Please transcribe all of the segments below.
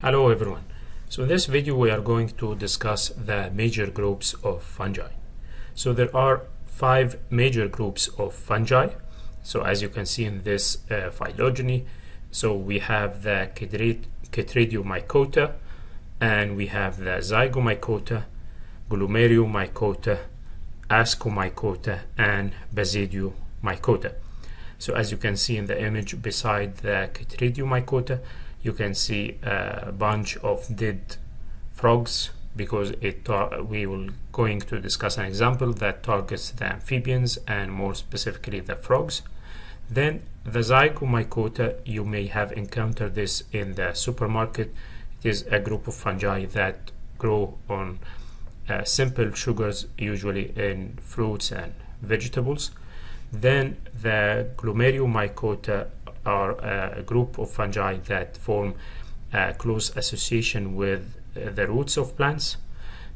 Hello everyone. So in this video we are going to discuss the major groups of fungi. So there are 5 major groups of fungi. So as you can see in this phylogeny, so we have the Chytridiomycota, and we have the Zygomycota, Glomeromycota, Arbuscular, and Batrachochytrium. So as you can see in the image, beside the Chytridiomycota, you can see a bunch of dead frogs, because we will going to discuss an example that targets the amphibians and more specifically the frogs. Then the Zygomycota, you may have encountered this in the supermarket. It is a group of fungi that grow on simple sugars, usually in fruits and vegetables. Then the Glomeromycota are a group of fungi that form a close association with the roots of plants.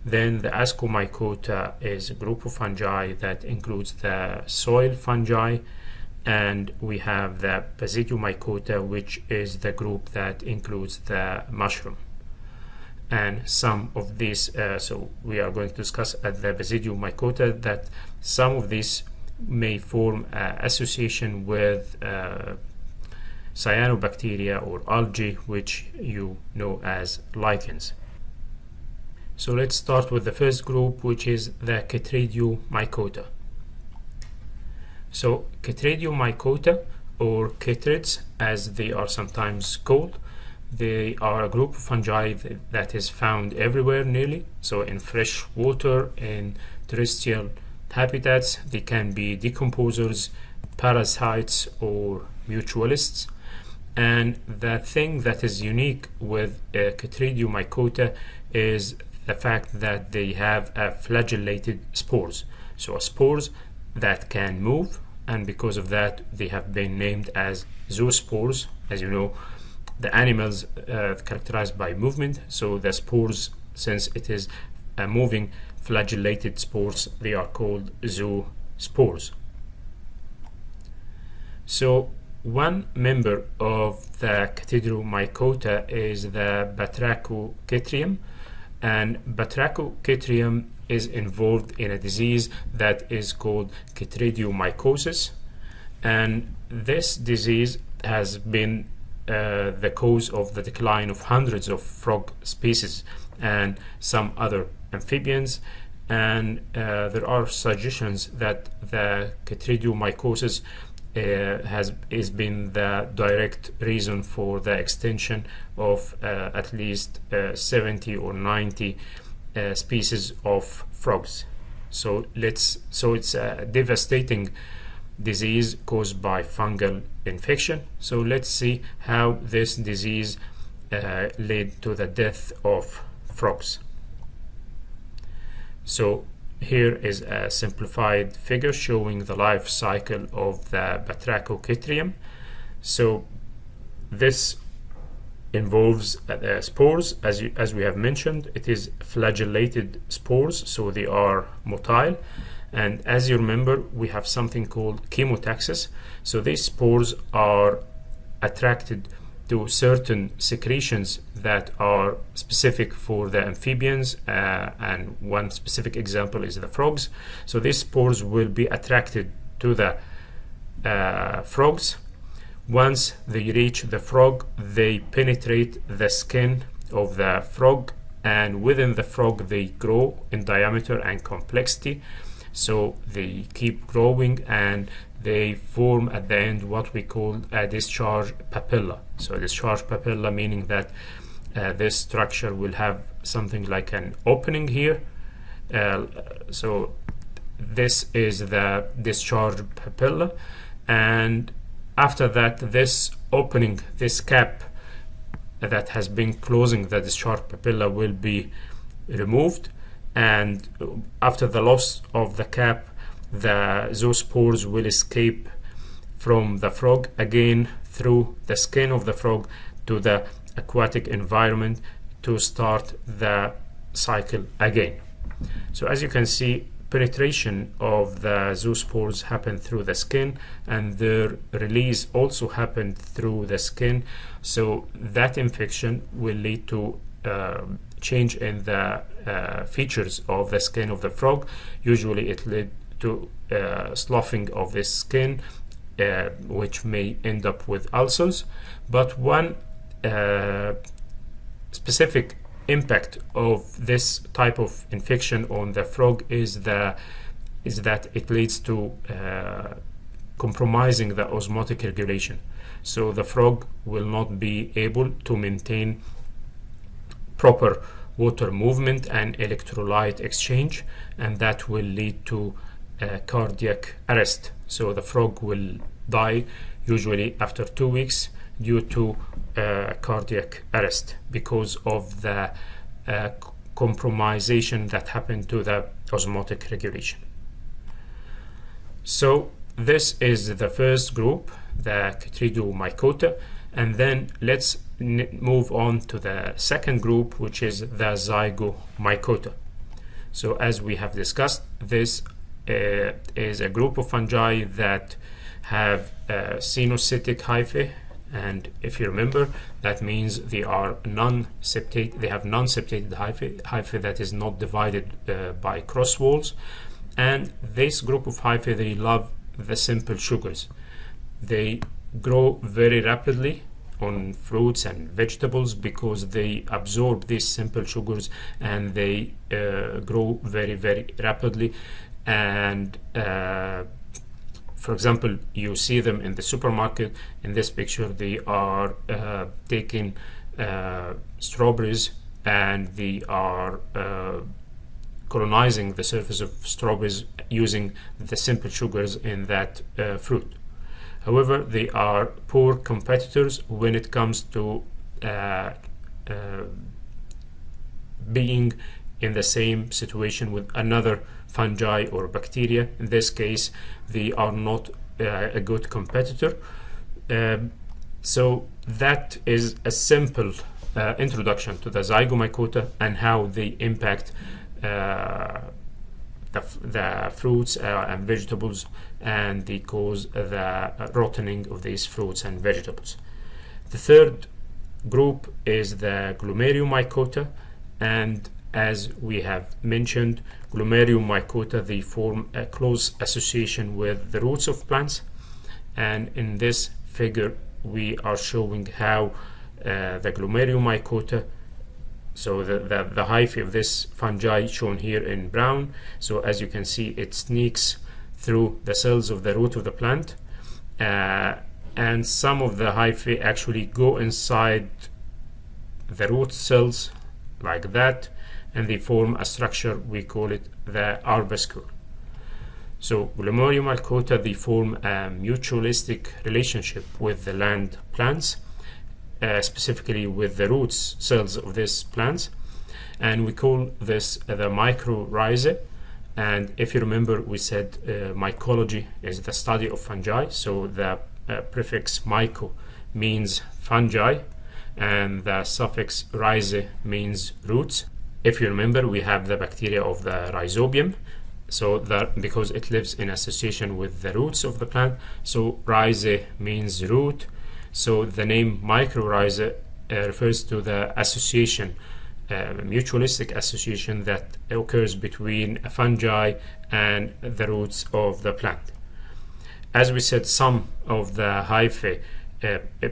Then the Arbuscular is a group of fungi that includes the soil fungi, and we have the Batrachochytrium, which is the group that includes the mushroom. And some of these, so we are going to discuss at the Batrachochytrium that some of these may form association with cyanobacteria or algae, which you know as lichens. So let's start with the first group, which is the Chytridiomycota. So Chytridiomycota, or chytrids as they are sometimes called, they are a group of fungi that is found everywhere nearly. So in fresh water, in terrestrial habitats, they can be decomposers, parasites, or mutualists. And the thing that is unique with Chytridiomycota is the fact that they have flagellated spores. So spores that can move, and because of that they have been named as zoospores. As you know, the animals characterized by movement, so the spores, since it is a moving flagellated spores, they are called zoospores. So one member of the Chytridiomycota is the Batrachochytrium, and Batrachochytrium is involved in a disease that is called chytridiomycosis, and this disease has been the cause of the decline of hundreds of frog species and some other amphibians. And there are suggestions that the chytridiomycosis has been the direct reason for the extinction of at least 70 or 90 species of frogs. So it's a devastating disease caused by fungal infection. So let's see how this disease led to the death of frogs. So here is a simplified figure showing the life cycle of the Batrachochytrium. So this involves spores, as we have mentioned. It is flagellated spores, so they are motile. And as you remember, we have something called chemotaxis. So these spores are attracted to certain secretions that are specific for the amphibians, and one specific example is the frogs. So these spores will be attracted to the frogs. Once they reach the frog, they penetrate the skin of the frog, and within the frog they grow in diameter and complexity. So they keep growing, and they form at the end what we call a discharge papilla. So a discharge papilla meaning that this structure will have something like an opening here. So this is the discharge papilla, and after that, this opening, this cap that has been closing the discharge papilla will be removed, and after the loss of the cap, the zoospores will escape from the frog again through the skin of the frog to the aquatic environment to start the cycle again. So as you can see, penetration of the zoospores happen through the skin, and their release also happened through the skin. So that infection will lead to change in the features of the skin of the frog. Usually it led to sloughing of the skin, which may end up with ulcers. But one specific impact of this type of infection on the frog is that it leads to compromising the osmotic regulation. So the frog will not be able to maintain proper water movement and electrolyte exchange, and that will lead to cardiac arrest. So the frog will die usually after 2 weeks due to cardiac arrest because of the compromisation that happened to the osmotic regulation. So this is the first group, the Chytridiomycota, and then let's move on to the second group, which is the Zygomycota. So as we have discussed, this is a group of fungi that have cenocytic hyphae, and if you remember, that means they are non-septate. They have non-septated hyphae that is not divided by cross walls. And this group of hyphae, they love the simple sugars. They grow very rapidly on fruits and vegetables because they absorb these simple sugars, and they grow very, very rapidly. And for example, you see them in the supermarket. In this picture, they are taking strawberries, and they are colonizing the surface of strawberries using the simple sugars in that fruit. However, they are poor competitors when it comes to being in the same situation with another fungi or bacteria. In this case, they are not a good competitor. So that is a simple introduction to the Zygomycota and how they impact the fruits and vegetables, and they cause the rotting of these fruits and vegetables. The third group is the Glomeromycota, and as we have mentioned, Glomeromycota, they form a close association with the roots of plants, and in this figure we are showing how the Glomeromycota, so the hyphae of this fungi shown here in brown, so as you can see, it sneaks through the cells of the root of the plant, and some of the hyphae actually go inside the root cells like that, and they form a structure, we call it the arbuscule. So Glomeromycota, they form a mutualistic relationship with the land plants, specifically with the roots cells of these plants, and we call this the Mycorrhizae. And if you remember, we said mycology is the study of fungi, so the prefix myco means fungi, and the suffix rhizae means roots. If you remember, we have the bacteria of the rhizobium, so that because it lives in association with the roots of the plant, so rhizae means root. So the name Mycorrhizae refers to the association, mutualistic association that occurs between a fungi and the roots of the plant. As we said, some of the hyphae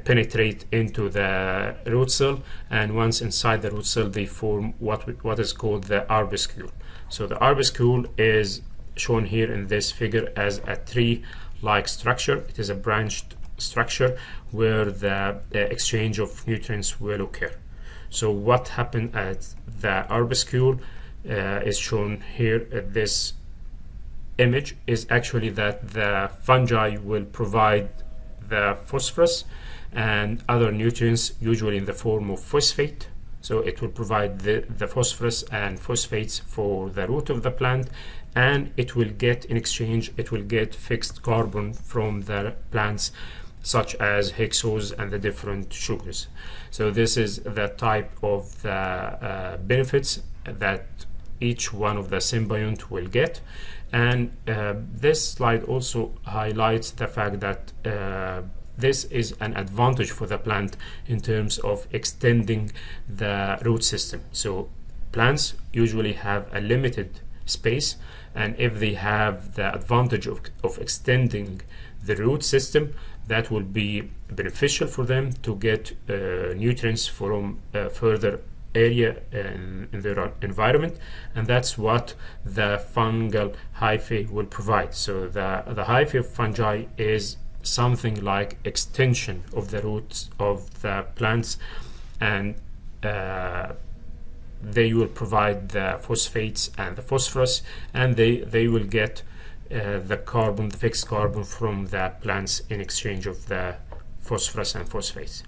penetrate into the root cell, and once inside the root cell, they form what is called the arbuscule. So the arbuscule is shown here in this figure as a tree-like structure. It is a branched structure where the exchange of nutrients will occur. So what happened at the arbuscule is shown here at this image is actually that the fungi will provide the phosphorus and other nutrients, usually in the form of phosphate. So it will provide the phosphorus and phosphates for the root of the plant, and it will get, in exchange, it will get fixed carbon from the plants, such as hexose and the different sugars. So this is the type of the benefits that each one of the symbiont will get. And this slide also highlights the fact that this is an advantage for the plant in terms of extending the root system. So plants usually have a limited space, and if they have the advantage of extending the root system, that will be beneficial for them to get nutrients from further area in their environment, and that's what the fungal hyphae will provide. So the hyphae of fungi is something like extension of the roots of the plants, and they will provide the phosphates and the phosphorus, and they will get the fixed carbon from the plants in exchange of the phosphorus and phosphates.